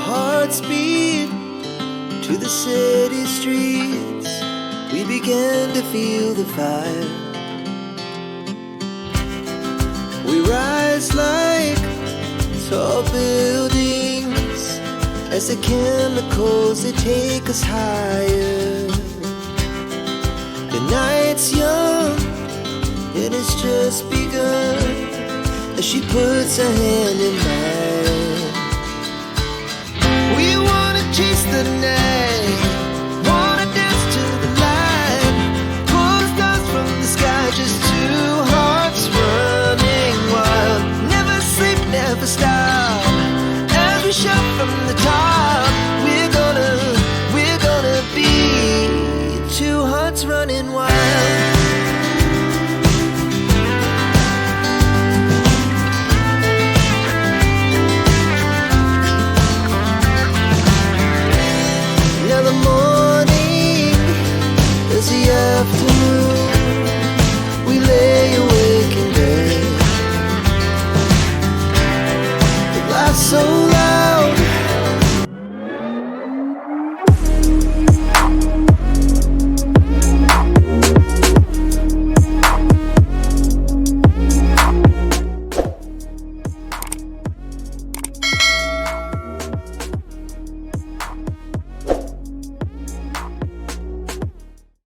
hearts beat to the city streets. We began to feel the fire. We rise like tall buildings as the chemicals, they take us higher. The night's young, it has just begun as she puts her hand in mine.